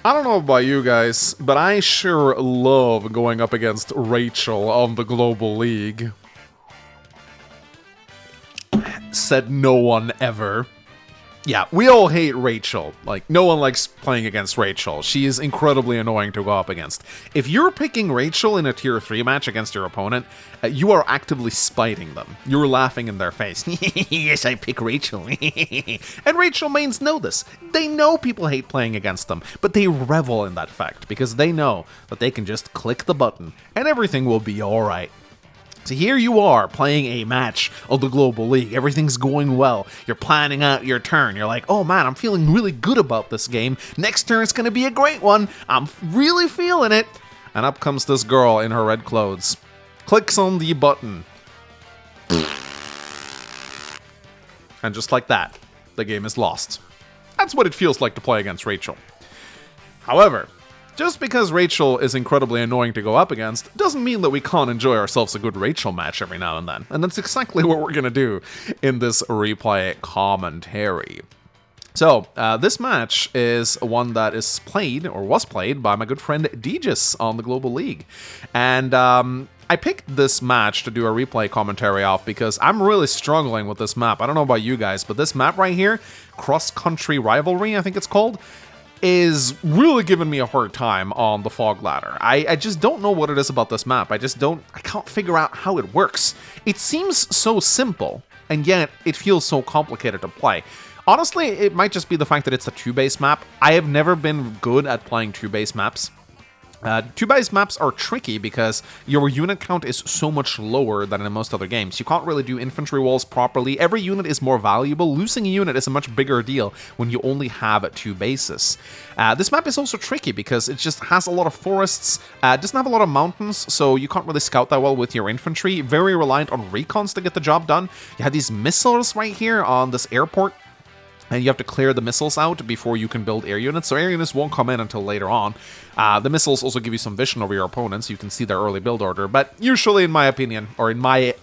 I don't know about you guys, but I sure love going up against Rachel on the Global League. Said no one ever. Yeah, we all hate Rachel. Like, no one likes playing against Rachel. She is incredibly annoying to go up against. If you're picking Rachel in a Tier 3 match against your opponent, you are actively spiting them. You're laughing in their face. Yes, I pick Rachel. And Rachel mains know this. They know people hate playing against them, but they revel in that fact, because they know that they can just click the button, and everything will be alright. So here you are, playing a match of the Global League. Everything's going well. You're planning out your turn. You're like, oh man, I'm feeling really good about this game. Next turn's gonna be a great one. I'm really feeling it. And up comes this girl in her red clothes. Clicks on the button. And just like that, the game is lost. That's what it feels like to play against Rachel. However, just because Rachel is incredibly annoying to go up against doesn't mean that we can't enjoy ourselves a good Rachel match every now and then. And that's exactly what we're going to do in this replay commentary. So, this match is one that is played, or was played, by my good friend Degis on the Global League. And I picked this match to do a replay commentary off because I'm really struggling with this map. I don't know about you guys, but this map right here, Cross Country Rivalry, I think it's called, is really giving me a hard time on the fog ladder. I just don't know what it is about this map. I can't figure out how it works. It seems so simple, and yet it feels so complicated to play. Honestly, it might just be the fact that it's a 2-base map. I have never been good at playing 2-base maps. 2-base maps are tricky because your unit count is so much lower than in most other games. You can't really do infantry walls properly. Every unit is more valuable. Losing a unit is a much bigger deal when you only have 2 bases. This map is also tricky because it just has a lot of forests, doesn't have a lot of mountains, so you can't really scout that well with your infantry. Very reliant on recons to get the job done. You have these missiles right here on this airport, and you have to clear the missiles out before you can build air units, so air units won't come in until later on. The missiles also give you some vision over your opponents, so you can see their early build order, but usually, in my opinion, or in my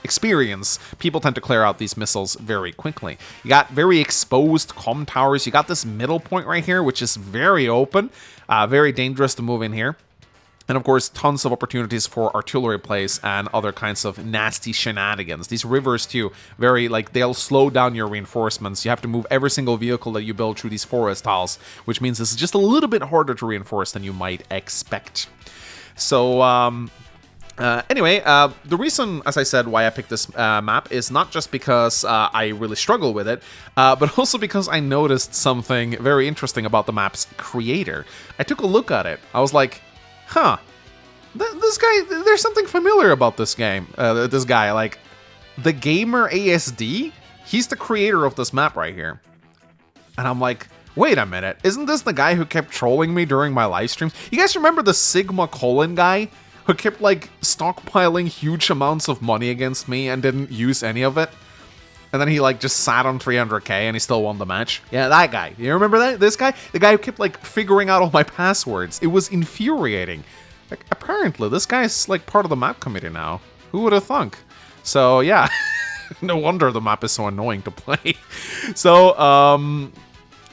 experience, people tend to clear out these missiles very quickly. You got very exposed comm towers, you got this middle point right here, which is very open, very dangerous to move in here. And of course, tons of opportunities for artillery plays and other kinds of nasty shenanigans. These rivers, too, they'll slow down your reinforcements. You have to move every single vehicle that you build through these forest tiles, which means this is just a little bit harder to reinforce than you might expect. So, anyway, the reason, as I said, why I picked this map is not just because I really struggle with it, but also because I noticed something very interesting about the map's creator. I took a look at it. I was like, huh, this guy, there's something familiar about this game, this guy, like, the Gamer ASD, he's the creator of this map right here. And I'm like, wait a minute, isn't this the guy who kept trolling me during my live streams? You guys remember the Sigma Colon guy who kept, like, stockpiling huge amounts of money against me and didn't use any of it? And then he, like, just sat on 300k and he still won the match. Yeah, that guy. You remember that? This guy? The guy who kept, like, figuring out all my passwords. It was infuriating. Like, apparently, this guy's, like, part of the map committee now. Who would have thunk? So, yeah. No wonder the map is so annoying to play. So,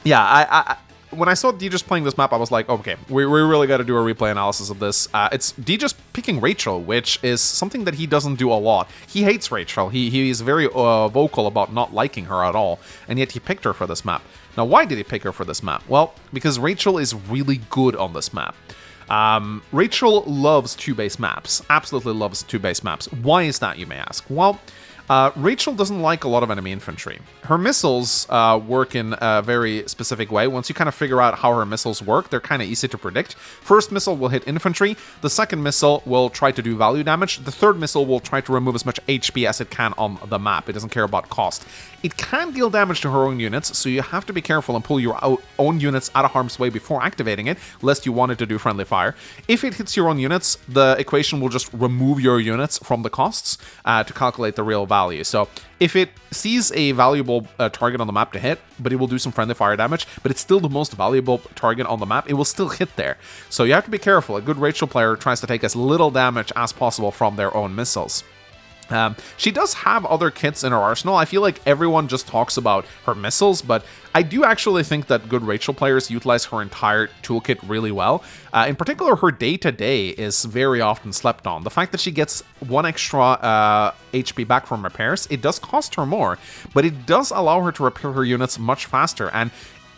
yeah, when I saw Degis playing this map, I was like, okay, we really got to do a replay analysis of this. It's Degis picking Rachel, which is something that he doesn't do a lot. He hates Rachel. He is very vocal about not liking her at all, and yet he picked her for this map. Now, why did he pick her for this map? Well, because Rachel is really good on this map. Rachel loves 2-base maps. Absolutely loves 2-base maps. Why is that, you may ask? Well, Rachel doesn't like a lot of enemy infantry. Her missiles work in a very specific way. Once you kind of figure out how her missiles work, they're kind of easy to predict. First missile will hit infantry. The second missile will try to do value damage. The third missile will try to remove as much HP as it can on the map. It doesn't care about cost. It can deal damage to her own units, so you have to be careful and pull your own units out of harm's way before activating it, lest you want it to do friendly fire. If it hits your own units, the equation will just remove your units from the costs to calculate the real value. So if it sees a valuable target on the map to hit, but it will do some friendly fire damage, but it's still the most valuable target on the map, it will still hit there. So you have to be careful. A good Rachel player tries to take as little damage as possible from their own missiles. She does have other kits in her arsenal. I feel like everyone just talks about her missiles, but I do actually think that good Rachel players utilize her entire toolkit really well. In particular, her day-to-day is very often slept on. The fact that she gets 1 extra HP back from repairs, it does cost her more, but it does allow her to repair her units much faster. And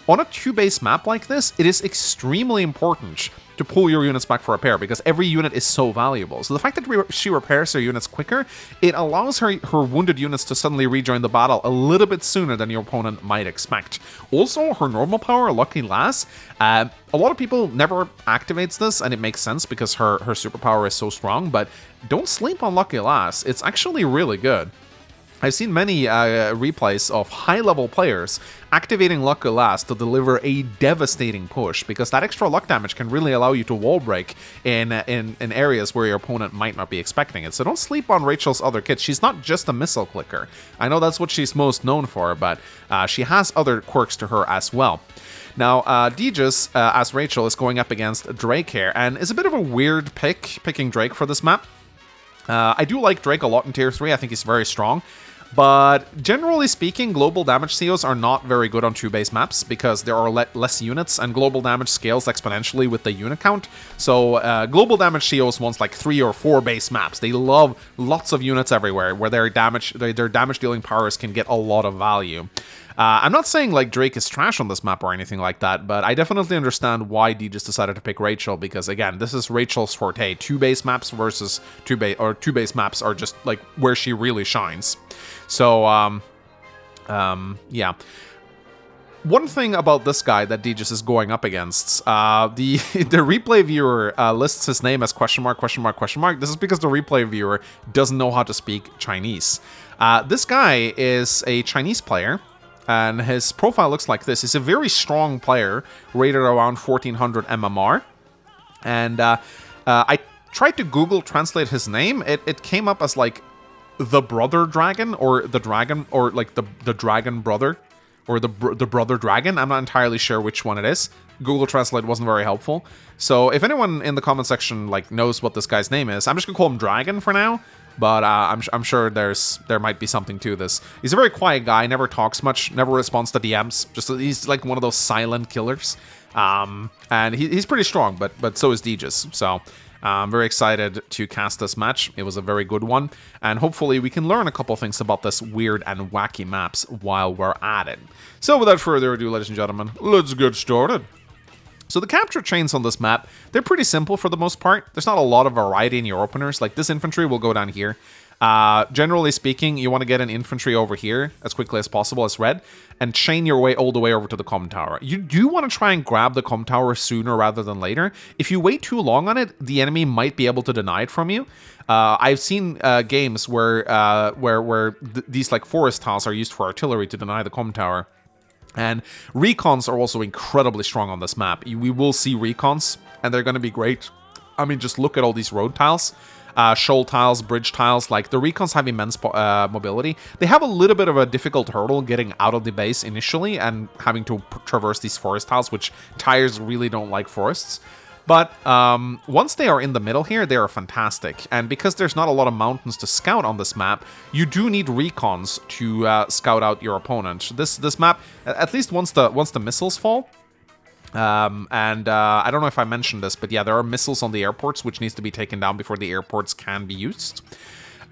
on a 2-base map like this, it is extremely important to pull your units back for repair because every unit is so valuable. So the fact that she repairs her units quicker, it allows her wounded units to suddenly rejoin the battle a little bit sooner than your opponent might expect. Also, her normal power, Lucky Lass, a lot of people never activates this, and it makes sense because her superpower is so strong, but don't sleep on Lucky Lass. It's actually really good. I've seen many replays of high-level players activating Lucky Lass to deliver a devastating push, because that extra luck damage can really allow you to wall break in areas where your opponent might not be expecting it. So don't sleep on Rachel's other kits. She's not just a missile clicker. I know that's what she's most known for, but she has other quirks to her as well. Now, Deegis, as Rachel, is going up against Drake here, and is a bit of a weird picking Drake for this map. I do like Drake a lot in Tier 3, I think he's very strong. But generally speaking, global damage COs are not very good on 2-base maps because there are less units, and global damage scales exponentially with the unit count. So global damage COs wants like 3 or 4 base maps. They love lots of units everywhere where their damage dealing powers can get a lot of value. I'm not saying like Drake is trash on this map or anything like that, but I definitely understand why Deegis decided to pick Rachel, because again, this is Rachel's forte. 2-base maps versus 2-base maps are just like where she really shines. So, yeah. One thing about this guy that Deegis is going up against, the replay viewer lists his name as question mark, question mark, question mark. This is because the replay viewer doesn't know how to speak Chinese. This guy is a Chinese player, and his profile looks like this. He's a very strong player, rated around 1400 MMR. And I tried to Google translate his name. It came up as like the brother dragon, or the dragon, or like the dragon brother, or the brother dragon. I'm not entirely sure which one it is. Google Translate wasn't very helpful. So if anyone in the comment section like knows what this guy's name is, I'm just gonna call him Dragon for now. But I'm sure there might be something to this. He's a very quiet guy, never talks much, never responds to DMs. He's like one of those silent killers. And he's pretty strong, but so is Deegis. So I'm very excited to cast this match. It was a very good one, and hopefully we can learn a couple things about this weird and wacky maps while we're at it. So without further ado, ladies and gentlemen, let's get started. So the capture chains on this map, they're pretty simple for the most part. There's not a lot of variety in your openers. Like this infantry will go down here. Generally speaking, you want to get an infantry over here as quickly as possible as red, and chain your way all the way over to the comm tower. You do want to try and grab the comm tower sooner rather than later. If you wait too long on it, the enemy might be able to deny it from you. I've seen games where these like forest tiles are used for artillery to deny the comm tower. And recons are also incredibly strong on this map. We will see recons, and they're going to be great. I mean, just look at all these road tiles. Shoal tiles, bridge tiles, like the recons have immense mobility. They have a little bit of a difficult hurdle getting out of the base initially and having to traverse these forest tiles, which tires really don't like forests. But once they are in the middle here, they are fantastic. And because there's not a lot of mountains to scout on this map, you do need recons to scout out your opponent. This map, at least once the missiles fall, and I don't know if I mentioned this, but yeah, there are missiles on the airports which needs to be taken down before the airports can be used.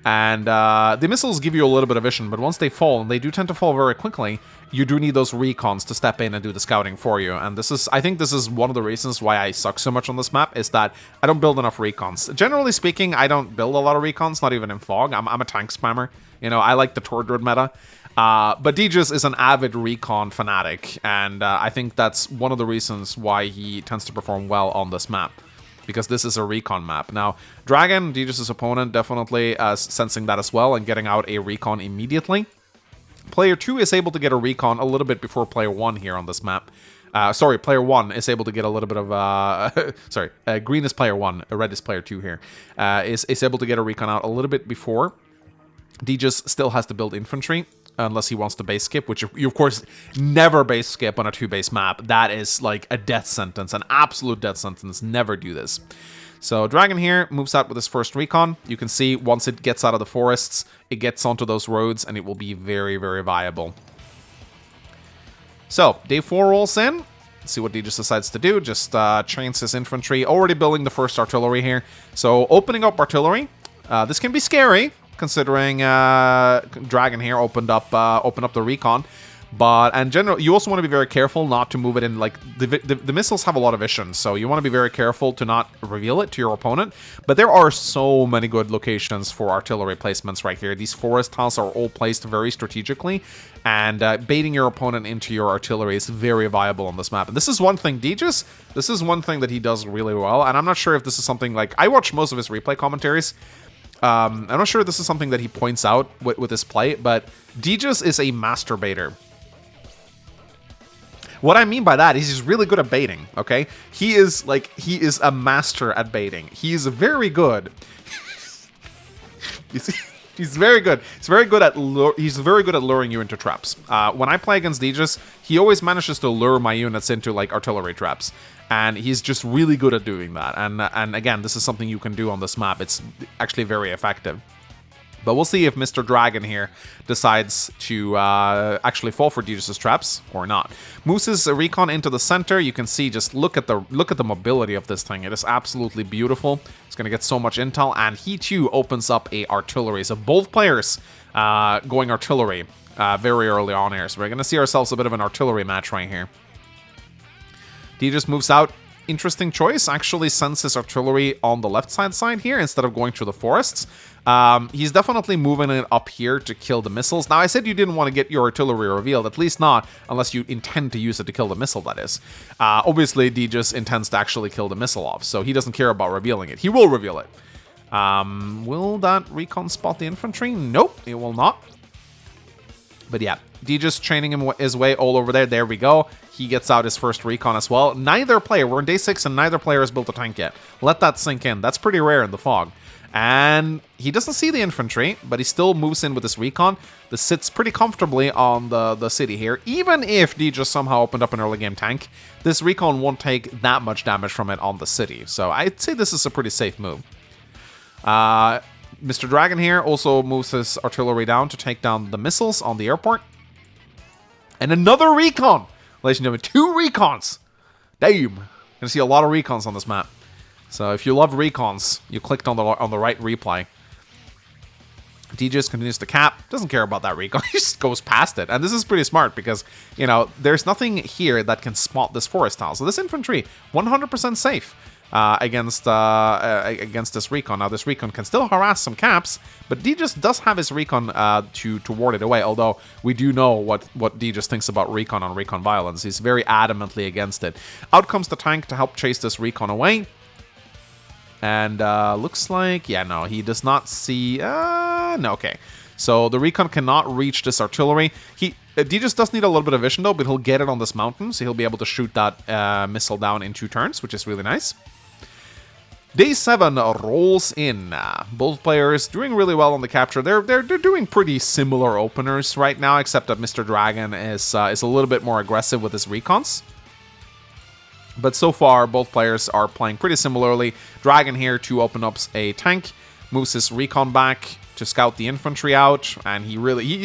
And the missiles give you a little bit of vision, but once they fall, and they do tend to fall very quickly, you do need those recons to step in and do the scouting for you. And I think this is one of the reasons why I suck so much on this map, is that I don't build enough recons. Generally speaking, I don't build a lot of recons, not even in Fog. I'm a tank spammer. You know, I like the Tordred meta. But Deegis is an avid recon fanatic, and I think that's one of the reasons why he tends to perform well on this map, because this is a recon map. Now, Dragon, Deegis' opponent, definitely sensing that as well and getting out a recon immediately. Player 2 is able to get a recon a little bit before Player 1 here on this map. Sorry, Player 1 is able to get a little bit of... sorry, green is Player 1, red is Player 2 here. Is able to get a recon out a little bit before. Deegis still has to build infantry. unless he wants to base skip, which you of course never base skip on a 2-base map. That is like a death sentence, an absolute death sentence. Never do this. So Dragon here moves out with his first recon. You can see once it gets out of the forests, it gets onto those roads, and it will be very, very viable. So day 4 rolls in. Let's see what he just decides to do. Just trains his infantry, already building the first artillery here. So opening up artillery. This can be scary, considering Dragon here opened up the recon. But in general, you also want to be very careful not to move it in. Like the missiles have a lot of vision, so you want to be very careful to not reveal it to your opponent. But there are so many good locations for artillery placements right here. These forest tiles are all placed very strategically, and baiting your opponent into your artillery is very viable on this map. And this is one thing, Deegis, this is one thing that he does really well. And I'm not sure if this is something like I watch most of his replay commentaries. I'm not sure if this is something that he points out with his play, but Deegis is a master baiter. What I mean by that is he's really good at baiting, okay? He is a master at baiting. He's very good. He's very good. He's very good at luring you into traps. When I play against Deegis, he always manages to lure my units into like artillery traps. And he's just really good at doing that. And again, this is something you can do on this map. It's actually very effective. But we'll see if Mr. Dragon here decides to actually fall for Deegis' traps or not. Moves his recon into the center. You can see, just look at the mobility of this thing. It is absolutely beautiful. It's going to get so much intel, and he too opens up a artillery. So both players going artillery very early on here. So we're going to see ourselves a bit of an artillery match right here. Deegis moves out. Interesting choice. Actually sends his artillery on the left side here instead of going through the forests. He's definitely moving it up here to kill the missiles. Now, I said you didn't want to get your artillery revealed, at least not unless you intend to use it to kill the missile, that is. Obviously, Deegis intends to actually kill the missile off, so he doesn't care about revealing it. He will reveal it. Will that recon spot the infantry? Nope, it will not. But yeah, Deegis training his way all over there. There we go. He gets out his first recon as well. Neither player, we're in day 6 and neither player has built a tank yet. Let that sink in. That's pretty rare in the fog. And he doesn't see the infantry, but he still moves in with his recon. This sits pretty comfortably on the city here. Even if Deegis somehow opened up an early game tank, this recon won't take that much damage from it on the city. So I'd say this is a pretty safe move. Mr. Dragon here also moves his artillery down to take down the missiles on the airport. And another recon! Ladies and gentlemen, 2 recons! Damn! Gonna see a lot of recons on this map. So if you love recons, you clicked on the right replay. Deegis continues to cap, doesn't care about that recon, he just goes past it. And this is pretty smart because, you know, there's nothing here that can spot this forest tile. So this infantry, 100% safe against this recon. Now this recon can still harass some caps, but Deegis does have his recon to ward it away, although we do know what Deegis thinks about recon on recon violence. He's very adamantly against it. Out comes the tank to help chase this recon away. And looks like, yeah, no, he does not see, no, okay. So the recon cannot reach this artillery. Deegis does need a little bit of vision though, but he'll get it on this mountain, so he'll be able to shoot that missile down in 2 turns, which is really nice. Day 7 rolls in. Both players doing really well on the capture. They're doing pretty similar openers right now, except that Mr. Dragon is a little bit more aggressive with his recons. But so far, both players are playing pretty similarly. Dragon here to open up a tank, moves his recon back to scout the infantry out, and he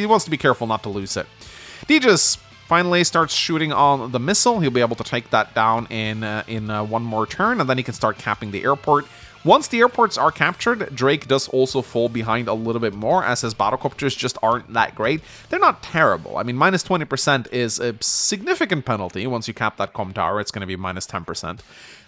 wants to be careful not to lose it. Deegis finally starts shooting on the missile. He'll be able to take that down in one more turn, and then he can start capping the airport. Once the airports are captured, Drake does also fall behind a little bit more, as his battlecopters just aren't that great. They're not terrible. I mean, minus 20% is a significant penalty. Once you cap that comm tower, it's going to be minus 10%.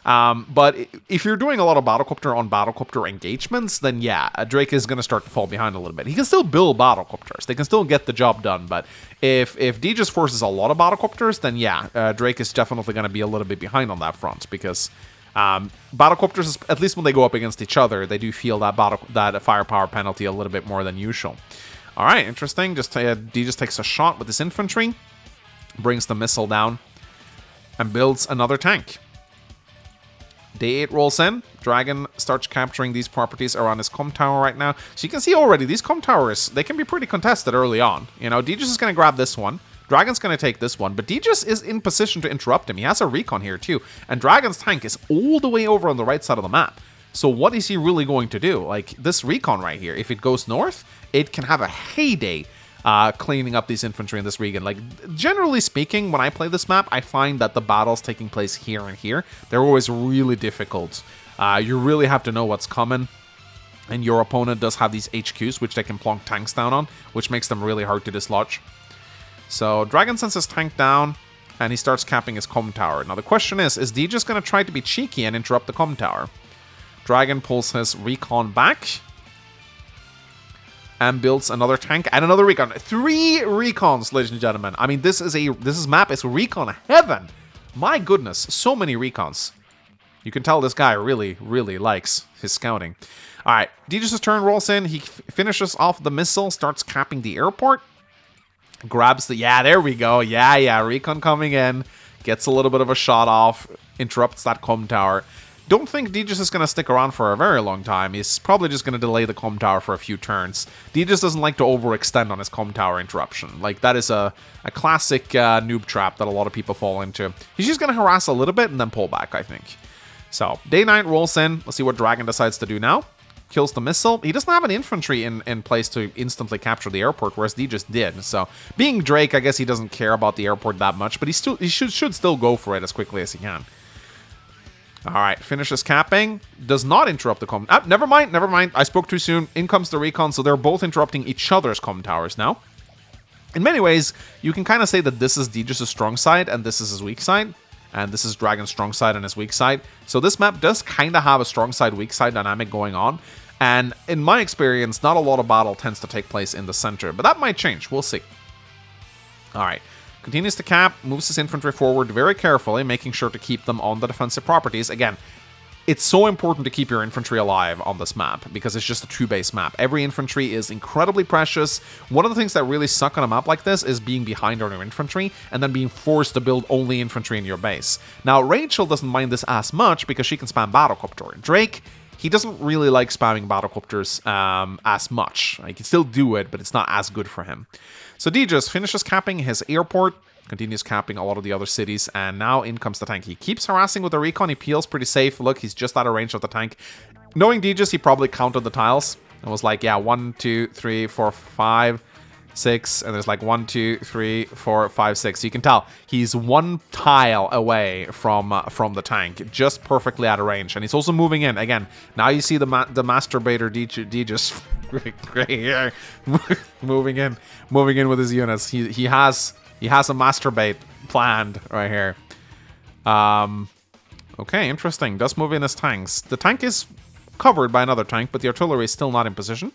But if you're doing a lot of battlecopter on battlecopter engagements, then yeah, Drake is going to start to fall behind a little bit. He can still build battlecopters. They can still get the job done, but if Deegis forces a lot of battlecopters, then yeah, Drake is definitely going to be a little bit behind on that front, because battlecopters, at least when they go up against each other, they do feel that firepower penalty a little bit more than usual. All right, interesting. Deegis takes a shot with his infantry, brings the missile down, and builds another tank. Day 8 rolls in. Dragon starts capturing these properties around his comm tower right now. So you can see already, these comm towers, they can be pretty contested early on. You know, Deegis is going to grab this one. Dragon's going to take this one, but Deegis is in position to interrupt him. He has a recon here too, and Dragon's tank is all the way over on the right side of the map. So what is he really going to do? Like, this recon right here, if it goes north, it can have a heyday cleaning up these infantry in this region. Like, generally speaking, when I play this map, I find that the battles taking place here and here, they're always really difficult. You really have to know what's coming. And your opponent does have these HQs, which they can plonk tanks down on, which makes them really hard to dislodge. So Dragon sends his tank down, and he starts capping his comm tower. Now the question is Deegis going to try to be cheeky and interrupt the comm tower? Dragon pulls his recon back, and builds another tank and another recon. 3 recons, ladies and gentlemen. I mean, this map is recon heaven. My goodness, so many recons. You can tell this guy really, really likes his scouting. All right, Deegis' turn rolls in. He finishes off the missile, starts capping the airport. Grabs the... Yeah, there we go. Yeah, recon coming in. Gets a little bit of a shot off. Interrupts that comm tower. Don't think Deegis is going to stick around for a very long time. He's probably just going to delay the comm tower for a few turns. Deegis doesn't like to overextend on his comm tower interruption. Like, that is a classic noob trap that a lot of people fall into. He's just going to harass a little bit and then pull back, I think. So, Day 9 rolls in. Let's see what Dragon decides to do now. Kills the missile. He doesn't have an infantry in place to instantly capture the airport, whereas Deegis did. So, being Drake, I guess he doesn't care about the airport that much, but he should still go for it as quickly as he can. Alright, finishes capping. Does not interrupt the comm... never mind. I spoke too soon. In comes the recon, so they're both interrupting each other's comm towers now. In many ways, you can kind of say that this is Deegis' strong side, and this is his weak side. And this is Dragon's strong side and his weak side. So this map does kind of have a strong side, weak side dynamic going on. And in my experience, not a lot of battle tends to take place in the center. But that might change. We'll see. Alright. Continues to cap, moves his infantry forward very carefully, making sure to keep them on the defensive properties. Again, it's so important to keep your infantry alive on this map, because it's just a 2-base map. Every infantry is incredibly precious. One of the things that really suck on a map like this is being behind on your infantry, and then being forced to build only infantry in your base. Now, Rachel doesn't mind this as much, because she can spam Battlecopter. Drake, he doesn't really like spamming Battlecopters as much. He can still do it, but it's not as good for him. So Deegis finishes capping his airport, continues capping a lot of the other cities, and now in comes the tank. He keeps harassing with the recon. He peels pretty safe. Look, he's just out of range of the tank. Knowing Deegis, he probably counted the tiles and was like, yeah, 1, 2, 3, 4, 5, 6, and there's like 1, 2, 3, 4, 5, 6. You can tell he's 1 tile away from the tank, just perfectly out of range. And he's also moving in again. Now you see the masturbator Deegis right here, moving in with his units. He has a masturbate planned right here. Okay, interesting. Does move in his tanks. The tank is covered by another tank, but the artillery is still not in position.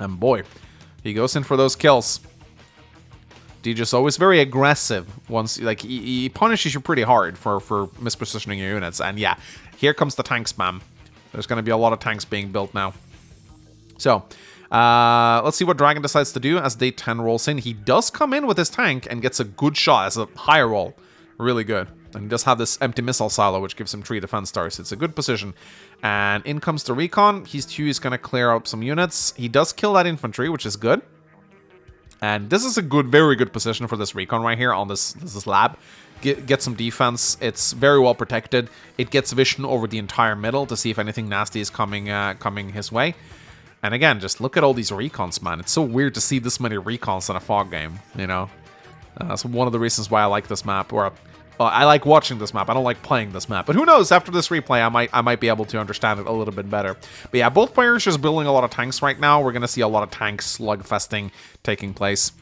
And boy, he goes in for those kills. Deegis always very aggressive. Once, like, he punishes you pretty hard for mispositioning your units. And yeah, here comes the tank spam. There's going to be a lot of tanks being built now. So, let's see what Dragon decides to do as Day 10 rolls in. He does come in with his tank and gets a good shot as a high roll. Really good. And he does have this empty missile silo, which gives him 3 defense stars. It's a good position. And in comes the recon. He's going to clear up some units. He does kill that infantry, which is good. And this is a very good position for this recon right here on this lab. Get some defense. It's very well protected. It gets vision over the entire middle to see if anything nasty is coming his way. And again, just look at all these recons, man. It's so weird to see this many recons in a fog game, you know? That's one of the reasons why I like this map. Well, I like watching this map. I don't like playing this map. But who knows, after this replay, I might be able to understand it a little bit better. But yeah, both players just building a lot of tanks right now. We're going to see a lot of tank slugfesting taking place.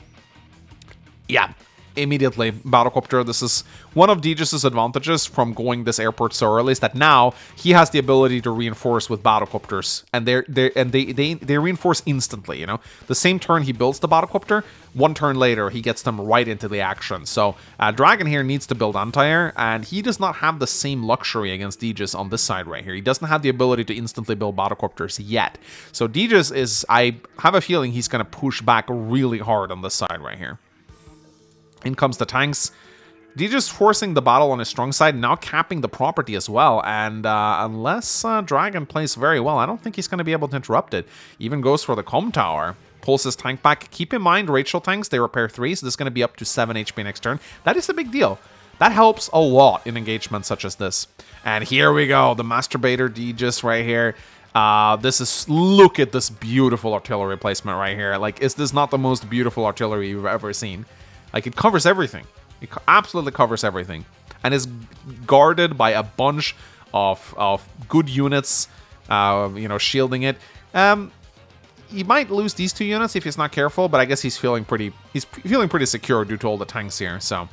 Yeah. Immediately, Battlecopter. This is one of Deegis' advantages from going this airport so early, is that now he has the ability to reinforce with Battlecopters, and they reinforce instantly. You know, the same turn he builds the Battlecopter, 1 turn later he gets them right into the action. So Dragon here needs to build anti-air, and he does not have the same luxury against Deegis on this side right here. He doesn't have the ability to instantly build Battlecopters yet. So Deegis is, I have a feeling he's going to push back really hard on this side right here. In comes the tanks. Deejus forcing the battle on his strong side, now capping the property as well. And unless Dragon plays very well, I don't think he's going to be able to interrupt it. Even goes for the comm tower. Pulls his tank back. Keep in mind, Rachel tanks, they repair 3, so this is going to be up to 7 HP next turn. That is a big deal. That helps a lot in engagements such as this. And here we go, the Masturbator Deejus right here. Look at this beautiful artillery placement right here. Like, is this not the most beautiful artillery you've ever seen? Like, it covers everything. It absolutely covers everything. And is guarded by a bunch of good units, shielding it. He might lose these 2 units if he's not careful, but I guess he's feeling pretty secure due to all the tanks here, so.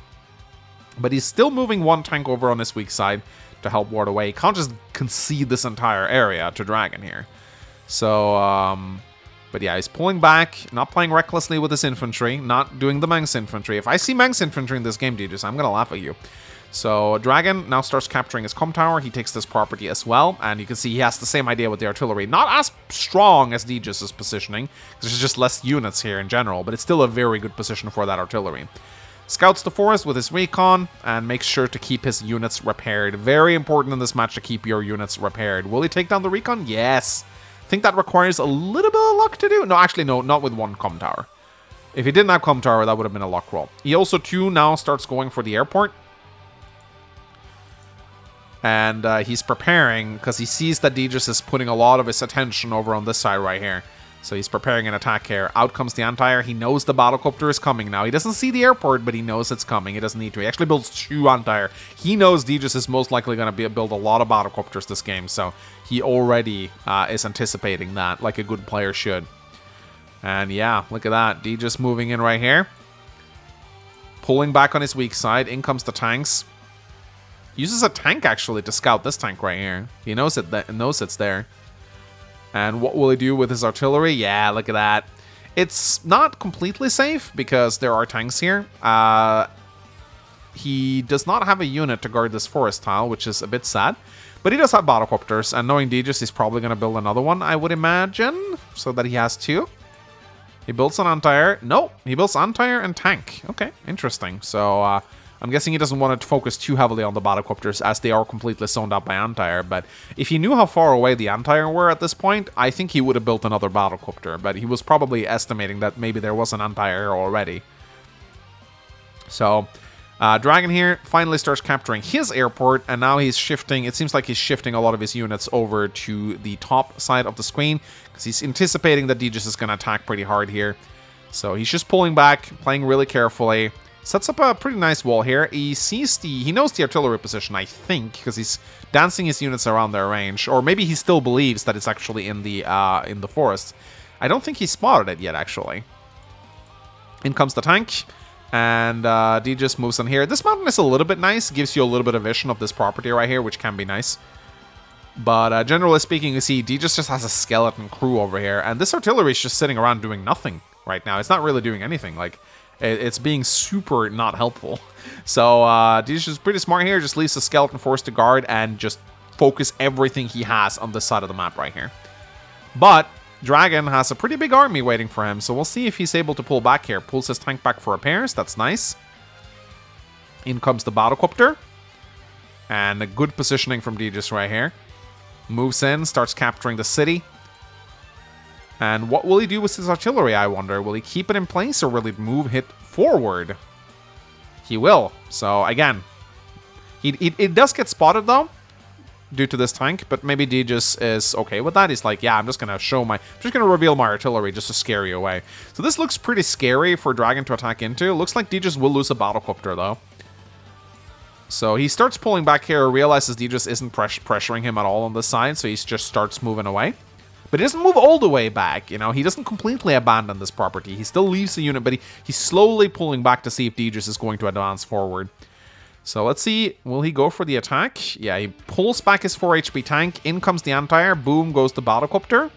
But he's still moving 1 tank over on his weak side to help ward away. He can't just concede this entire area to Dragon here. So, but yeah, he's pulling back, not playing recklessly with his infantry, not doing the Manx infantry. If I see Manx infantry in this game, Deejus, I'm gonna laugh at you. So Dragon now starts capturing his comm tower. He takes this property as well, and you can see he has the same idea with the artillery. Not as strong as Deejus' positioning, because there's just less units here in general, but it's still a very good position for that artillery. Scouts the forest with his recon, and makes sure to keep his units repaired. Very important in this match to keep your units repaired. Will he take down the recon? Yes. I think that requires a little bit of luck to do. No, actually, no, not with 1 comm tower. If he didn't have comm tower, that would have been a luck roll. He also, too, now starts going for the airport. And he's preparing, because he sees that Deejus is putting a lot of his attention over on this side right here. So he's preparing an attack here. Out comes the anti-air. He knows the battlecopter is coming now. He doesn't see the airport, but he knows it's coming. He doesn't need to. He actually builds 2 anti-air. He knows Deejus is most likely going to build a lot of battlecopters this game, so he already is anticipating that, like a good player should. And yeah, look at that. Deejus moving in right here. Pulling back on his weak side. In comes the tanks. Uses a tank, actually, to scout this tank right here. He knows it's there. And what will he do with his artillery? Yeah, look at that. It's not completely safe, because there are tanks here. He does not have a unit to guard this forest tile, which is a bit sad. But he does have battlecopters, and knowing Deejus, he's probably going to build another one, I would imagine, so that he has 2. He builds an anti-air. No, he builds anti-air and tank. Okay, interesting. So, I'm guessing he doesn't want to focus too heavily on the battlecopters, as they are completely zoned out by anti-air. But if he knew how far away the anti-air were at this point, I think he would have built another battlecopter. But he was probably estimating that maybe there was an anti-air already. So, Dragon here finally starts capturing his airport, and now he's shifting. It seems like he's shifting a lot of his units over to the top side of the screen, because he's anticipating that Deejus is going to attack pretty hard here. So he's just pulling back, playing really carefully. Sets up a pretty nice wall here. He knows the artillery position, I think, because he's dancing his units around their range. Or maybe he still believes that it's actually in the forest. I don't think he spotted it yet, actually. In comes the tank. And Deejus moves in here. This mountain is a little bit nice. Gives you a little bit of vision of this property right here, which can be nice. But generally speaking, you see Deejus just has a skeleton crew over here. And this artillery is just sitting around doing nothing right now. It's not really doing anything. Like, it's being super not helpful. So Deejus is pretty smart here. Just leaves the skeleton force to guard and just focus everything he has on this side of the map right here. But Dragon has a pretty big army waiting for him, so we'll see if he's able to pull back here. Pulls his tank back for repairs. That's nice. In comes the battlecopter. And a good positioning from Deejus right here. Moves in, starts capturing the city. And what will he do with his artillery, I wonder? Will he keep it in place, or will he move it forward? He will. So, again, it does get spotted, though, due to this tank, but maybe Deejus is okay with that. He's like, yeah, I'm just going to reveal my artillery just to scare you away. So this looks pretty scary for Dragon to attack into. Looks like Deejus will lose a battlecopter, though. So he starts pulling back here, realizes Deejus isn't pressuring him at all on this side, so he just starts moving away. But he doesn't move all the way back, you know. He doesn't completely abandon this property. He still leaves the unit, but he's slowly pulling back to see if Deejus is going to advance forward. So let's see. Will he go for the attack? Yeah, he pulls back his 4 HP tank. In comes the anti-air. Boom goes the battlecopter.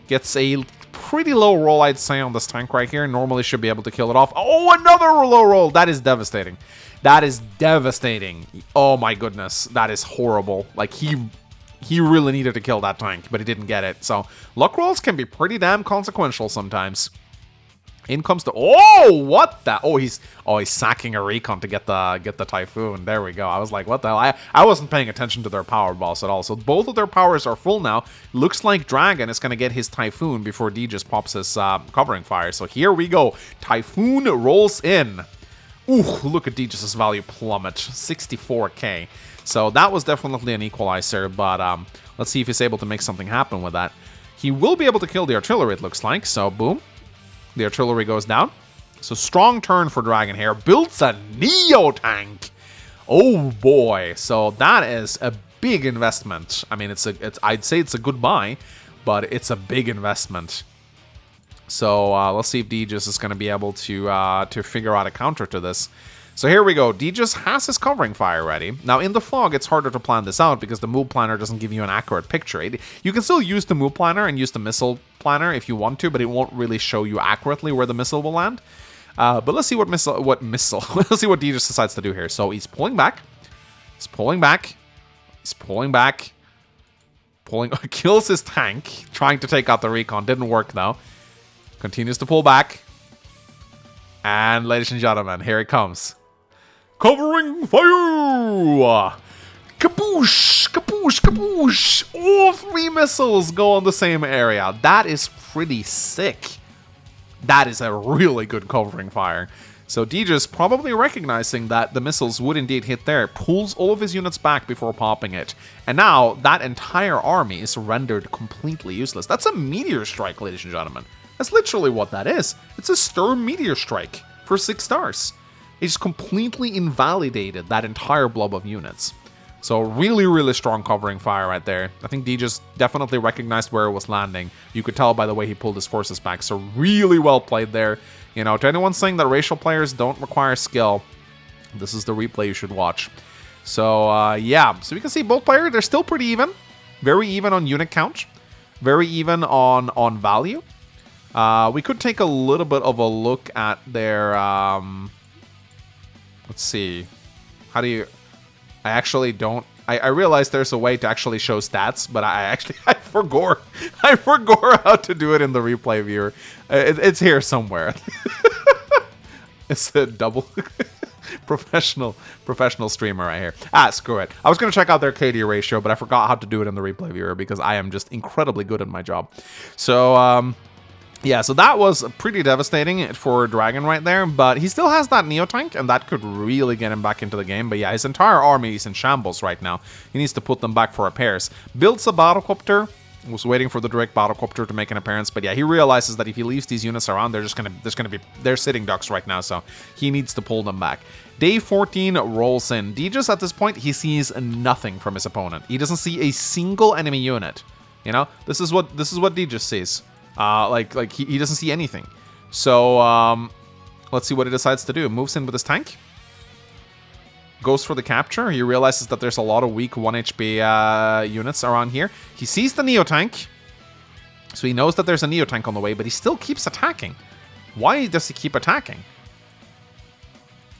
Gets a pretty low roll, I'd say, on this tank right here. Normally should be able to kill it off. Oh, another low roll. That is devastating. That is devastating. Oh my goodness. That is horrible. Like, he really needed to kill that tank, but he didn't get it. So luck rolls can be pretty damn consequential sometimes. In comes the... Oh, what the... he's sacking a recon to get the Typhoon. There we go. I was like, what the hell? I wasn't paying attention to their power balls at all. So both of their powers are full now. Looks like Dragon is going to get his Typhoon before D just pops his covering fire. So here we go. Typhoon rolls in. Ooh, look at Degis's value plummet. 64k. So that was definitely an equalizer. But let's see if he's able to make something happen with that. He will be able to kill the artillery, it looks like. So boom. The artillery goes down. So strong turn for Dragon here. Builds a Neo tank. Oh boy. So that is a big investment. I mean, I'd say it's a good buy, but it's a big investment. So let's see if Degis is going to be able to figure out a counter to this. So here we go. Degis has his covering fire ready. Now in the fog, it's harder to plan this out because the move planner doesn't give you an accurate picture. You can still use the move planner and use the missile planner if you want to, but it won't really show you accurately where the missile will land. But let's see let's see what Degis decides to do here. So he's pulling back. He's pulling back. He's pulling back. Kills his tank, trying to take out the recon. Didn't work though. Continues to pull back. And ladies and gentlemen, here it comes. Covering fire! Kaboosh! Kaboosh! Kaboosh! All 3 missiles go on the same area. That is pretty sick. That is a really good covering fire. So Degis, probably recognizing that the missiles would indeed hit there, pulls all of his units back before popping it. And now that entire army is rendered completely useless. That's a meteor strike, ladies and gentlemen. That's literally what that is. It's a Sturm meteor strike for 6 stars. It's completely invalidated that entire blob of units. So really, really strong covering fire right there. I think Degis definitely recognized where it was landing. You could tell by the way he pulled his forces back. So really well played there. You know, to anyone saying that racial players don't require skill, this is the replay you should watch. So yeah, so we can see both players, they're still pretty even. Very even on unit count. Very even on value. We could take a little bit of a look at their, let's see, how do you, I actually don't, I realize there's a way to actually show stats, but I forgot how to do it in the replay viewer. It's here somewhere. It's a double professional streamer right here. Screw it. I was going to check out their KD ratio, but I forgot how to do it in the replay viewer because I am just incredibly good at my job. So, yeah, so that was pretty devastating for Dragon right there, but he still has that Neo tank, and that could really get him back into the game. But yeah, his entire army is in shambles right now. He needs to put them back for repairs. Builds a battlecopter. Was waiting for the direct battlecopter to make an appearance, but yeah, he realizes that if he leaves these units around, they're sitting ducks right now, so he needs to pull them back. Day 14 rolls in. Degis at this point, he sees nothing from his opponent. He doesn't see a single enemy unit. You know, this is what Degis sees. He doesn't see anything. So let's see what he decides to do. Moves in with his tank. Goes for the capture. He realizes that there's a lot of weak 1 HP units around here. He sees the Neo tank. So he knows that there's a Neo tank on the way, but he still keeps attacking. Why does he keep attacking?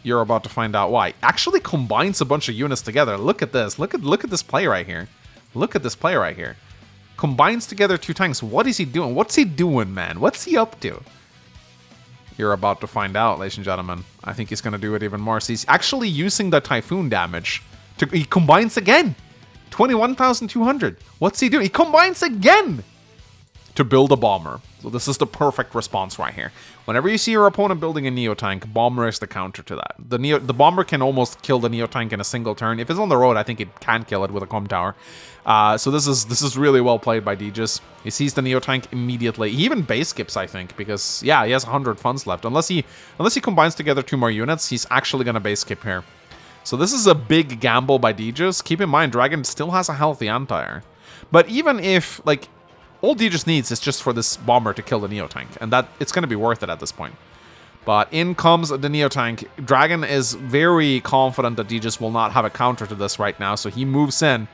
You're about to find out why. Actually combines a bunch of units together. Look at this. Look at this play right here. Look at this play right here. Combines together 2 tanks. What is he doing? What's he doing, man? What's he up to? You're about to find out, ladies and gentlemen. I think he's going to do it even more. So he's actually using the Typhoon damage. He combines again. 21,200. What's he doing? He combines again to build a bomber. So this is the perfect response right here. Whenever you see your opponent building a Neo tank, bomber is the counter to that. The bomber can almost kill the Neo tank in a single turn. If it's on the road, I think it can kill it with a comm tower. So this is really well played by Degis. He sees the Neo tank immediately. He even base skips, I think, because yeah, he has 100 funds left. Unless he combines together 2 more units, he's actually gonna base skip here. So this is a big gamble by Degis. Keep in mind, Dragon still has a healthy anti-air. But even if, like, all Degis needs is just for this bomber to kill the Neo tank, and that it's going to be worth it at this point. But in comes the Neo tank. Dragon is very confident that Degis will not have a counter to this right now, so he moves in.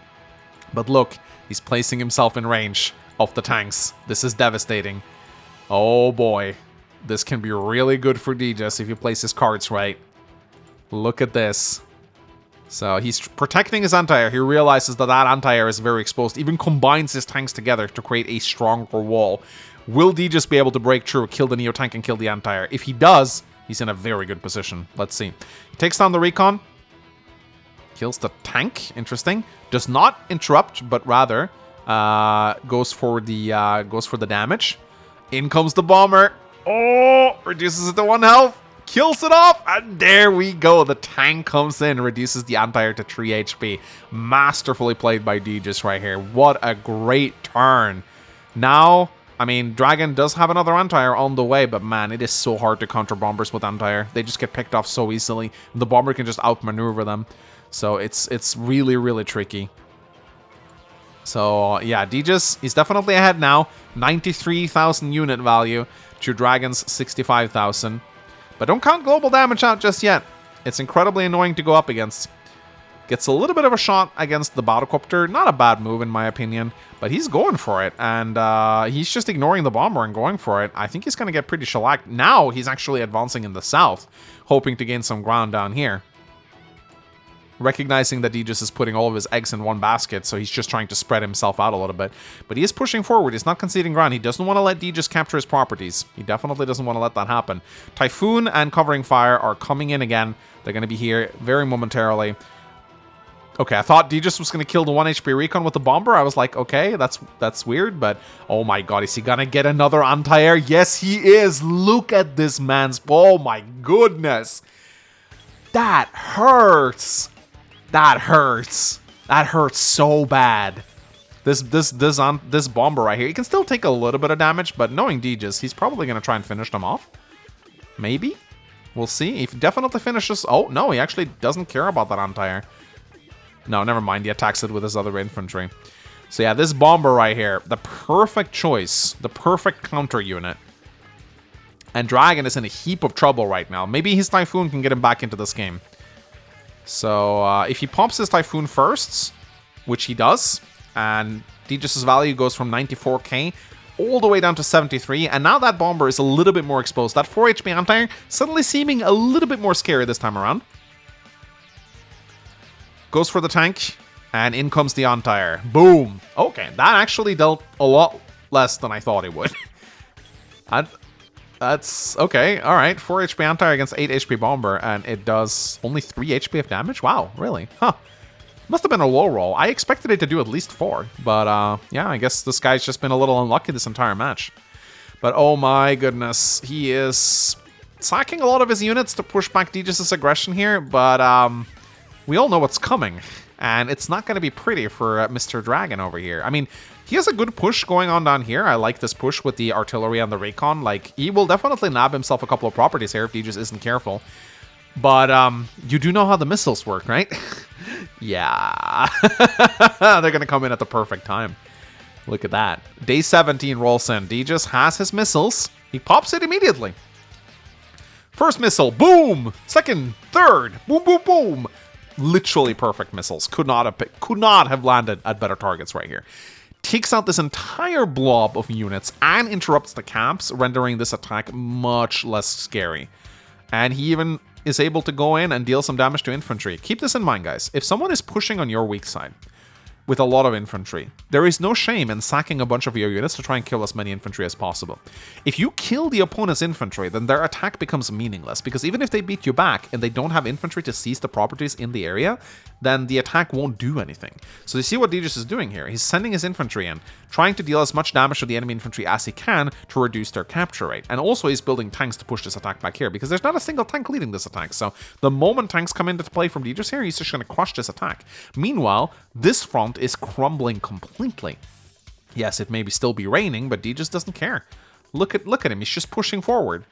But look, he's placing himself in range of the tanks. This is devastating. Oh boy. This can be really good for Degis if he plays his cards right. Look at this. So he's protecting his anti-air. He realizes that that anti-air is very exposed. Even combines his tanks together to create a stronger wall. Will D just be able to break through, kill the Neo tank, and kill the anti-air? If he does, he's in a very good position. Let's see. He takes down the recon. Kills the tank. Interesting. Does not interrupt, but rather goes for the damage. In comes the bomber. Oh, reduces it to 1 health. Kills it off, and there we go. The tank comes in, reduces the anti-air to 3 HP. Masterfully played by Deegis right here. What a great turn. Now, I mean, Dragon does have another anti-air on the way, but man, it is so hard to counter bombers with anti-air. They just get picked off so easily. The bomber can just outmaneuver them. So it's really, really tricky. So yeah, Deegis is definitely ahead now. 93,000 unit value to Dragon's 65,000. But don't count global damage out just yet. It's incredibly annoying to go up against. Gets a little bit of a shot against the Battlecopter. Not a bad move in my opinion, but he's going for it. And he's just ignoring the bomber and going for it. I think he's going to get pretty shellacked. Now he's actually advancing in the south, hoping to gain some ground down here. Recognizing that Deegis is putting all of his eggs in one basket, so he's just trying to spread himself out a little bit. But he is pushing forward. He's not conceding ground. He doesn't want to let Deegis capture his properties. He definitely doesn't want to let that happen. Typhoon and Covering Fire are coming in again. They're going to be here very momentarily. Okay, I thought Deegis was going to kill the 1 HP recon with the bomber. I was like, okay, that's weird, but oh my god, is he going to get another anti-air? Yes, he is. Look at this man's... Oh my goodness. That hurts. That hurts. That hurts so bad. This bomber right here, he can still take a little bit of damage, but knowing Deegis, he's probably going to try and finish them off. Maybe? We'll see. He definitely finishes... Oh, no, he actually doesn't care about that anti-air. No, never mind. He attacks it with his other infantry. So yeah, this bomber right here, the perfect choice. The perfect counter unit. And Dragon is in a heap of trouble right now. Maybe his Typhoon can get him back into this game. So if he pops his Typhoon first, which he does, and Deegis' value goes from 94k all the way down to 73, and now that bomber is a little bit more exposed. That 4 HP anti-air suddenly seeming a little bit more scary this time around. Goes for the tank, and in comes the anti-air. Boom! Okay, that actually dealt a lot less than I thought it would. That's okay. All right. 4 HP anti-air against 8 HP bomber, and it does only 3 HP of damage. Wow, really? Huh. Must have been a low roll. I expected it to do at least 4, but yeah, I guess this guy's just been a little unlucky this entire match. But oh my goodness, he is sacking a lot of his units to push back Deegis' aggression here, but we all know what's coming, and it's not going to be pretty for Mr. Dragon over here. I mean, he has a good push going on down here. I like this push with the artillery and the recon. Like, he will definitely nab himself a couple of properties here if Deegis isn't careful. But you do know how the missiles work, right? Yeah. They're going to come in at the perfect time. Look at that. Day 17 rolls in. Deegis has his missiles. He pops it immediately. First missile, boom! Second, third, boom, boom, boom! Literally perfect missiles. Could not have landed at better targets right here. Takes out this entire blob of units and interrupts the camps, rendering this attack much less scary. And he even is able to go in and deal some damage to infantry. Keep this in mind, guys. If someone is pushing on your weak side with a lot of infantry, there is no shame in sacking a bunch of your units to try and kill as many infantry as possible. If you kill the opponent's infantry, then their attack becomes meaningless, because even if they beat you back and they don't have infantry to seize the properties in the area, then the attack won't do anything. So you see what Deegis is doing here. He's sending his infantry in, trying to deal as much damage to the enemy infantry as he can to reduce their capture rate. And also he's building tanks to push this attack back here, because there's not a single tank leading this attack. So the moment tanks come into play from Deegis here, he's just going to crush this attack. Meanwhile, this front is crumbling completely. Yes, it may still be raining, but Deegis doesn't care. Look at him. He's just pushing forward.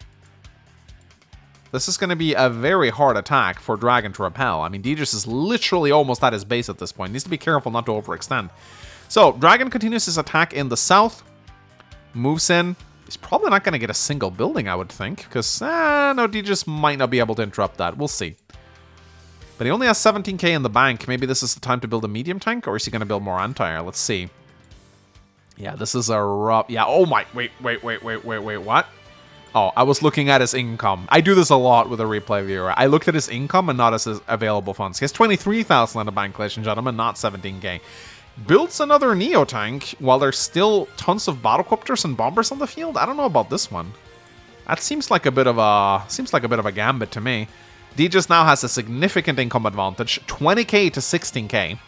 This is going to be a very hard attack for Dragon to repel. I mean, Deegis is literally almost at his base at this point. He needs to be careful not to overextend. So, Dragon continues his attack in the south. Moves in. He's probably not going to get a single building, I would think. Because, no, Deegis might not be able to interrupt that. We'll see. But he only has 17k in the bank. Maybe this is the time to build a medium tank, or is he going to build more anti-air? Let's see. Yeah, this is a rough... Yeah, oh my... Wait, what? Oh, I was looking at his income. I do this a lot with a replay viewer. I looked at his income and not his available funds. He has 23,000 in the bank, ladies and gentlemen, not 17k. Builds another Neo tank while there's still tons of battlecopters and bombers on the field. I don't know about this one. That seems like a bit of a gambit to me. Djus now has a significant income advantage, 20k to 16k.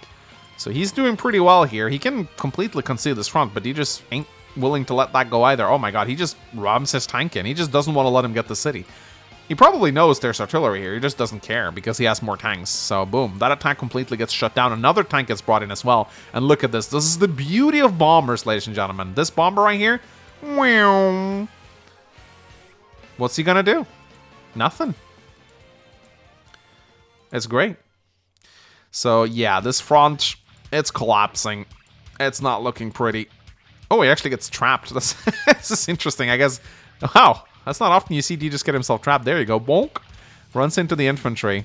So he's doing pretty well here. He can completely concede this front, but Djus ain't willing to let that go either. Oh my god, he just rams his tank in. He just doesn't want to let him get the city. He probably knows there's artillery here. He just doesn't care because he has more tanks. So boom, that attack completely gets shut down. Another tank gets brought in as well. And look at this. This is the beauty of bombers, ladies and gentlemen. This bomber right here. What's he gonna do? Nothing. It's great. So yeah, this front, it's collapsing. It's not looking pretty. Oh, he actually gets trapped. This is interesting, I guess. Wow, that's not often you see D just get himself trapped. There you go. Bonk. Runs into the infantry.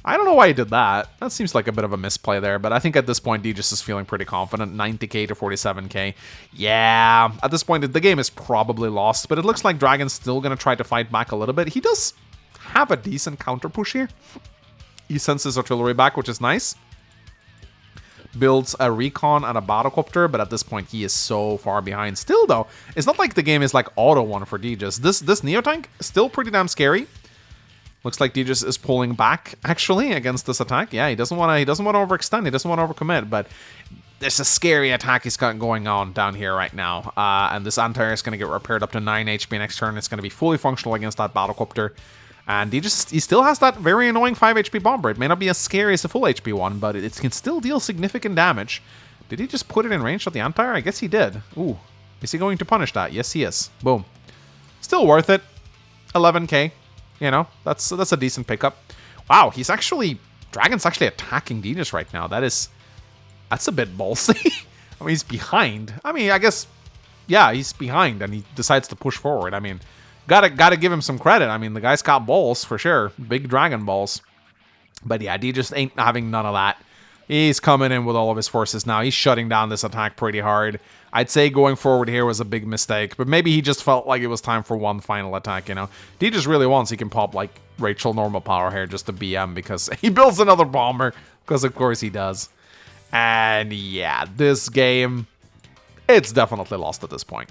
I don't know why he did that. That seems like a bit of a misplay there, but I think at this point, D just is feeling pretty confident. 90k to 47k. Yeah, at this point, the game is probably lost, but it looks like Dragon's still going to try to fight back a little bit. He does have a decent counter push here. He sends his artillery back, which is nice. Builds a recon and a battlecopter, but at this point he is so far behind. Still though, it's not like the game is like auto one for Djus. This Neo tank is still pretty damn scary. Looks like Djus is pulling back actually against this attack. Yeah, he doesn't want to overextend. He doesn't want to overcommit, but there's a scary attack he's got going on down here right now. And this anti-air is going to get repaired up to 9 HP next turn. It's going to be fully functional against that battlecopter. And he still has that very annoying 5 HP bomber. It may not be as scary as a full HP one, but it can still deal significant damage. Did he just put it in range of the anti-air? I guess he did. Ooh. Is he going to punish that? Yes, he is. Boom. Still worth it. 11k. You know, that's a decent pickup. Wow, Dragon's actually attacking Djus right now. That's a bit ballsy. I mean, he's behind. I mean, I guess, yeah, he's behind and he decides to push forward. I mean, Gotta give him some credit. I mean, the guy's got balls for sure. Big dragon balls. But yeah, D just ain't having none of that. He's coming in with all of his forces now. He's shutting down this attack pretty hard. I'd say going forward here was a big mistake. But maybe he just felt like it was time for one final attack, you know. D just really wants he can pop like Rachel normal power here just to BM because he builds another bomber. Because of course he does. And yeah, this game, it's definitely lost at this point.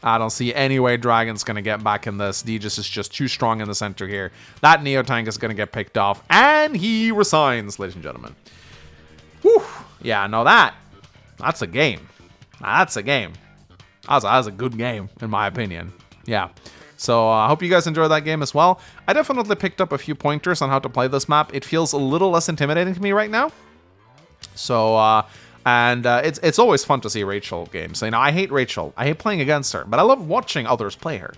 I don't see any way Dragon's going to get back in this. Djus is just too strong in the center here. That Neo tank is going to get picked off. And he resigns, ladies and gentlemen. Whew. Yeah, no, that's a game. That's a game. That was a good game, in my opinion. Yeah. So I hope you guys enjoyed that game as well. I definitely picked up a few pointers on how to play this map. It feels a little less intimidating to me right now. So, it's always fun to see Rachel games. You know, I hate Rachel. I hate playing against her, but I love watching others play her.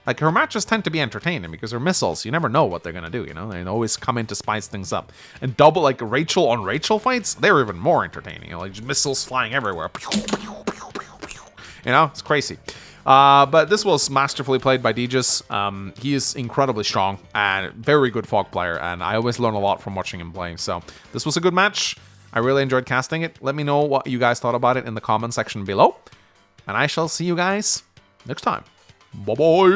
Like, her matches tend to be entertaining because her missiles, you never know what they're going to do, you know? They always come in to spice things up. And double, like, Rachel on Rachel fights, they're even more entertaining. You know, like, just missiles flying everywhere. You know, it's crazy. But this was masterfully played by Djus. He is incredibly strong and very good Fog player, and I always learn a lot from watching him play. So, this was a good match. I really enjoyed casting it. Let me know what you guys thought about it in the comment section below. And I shall see you guys next time. Bye-bye.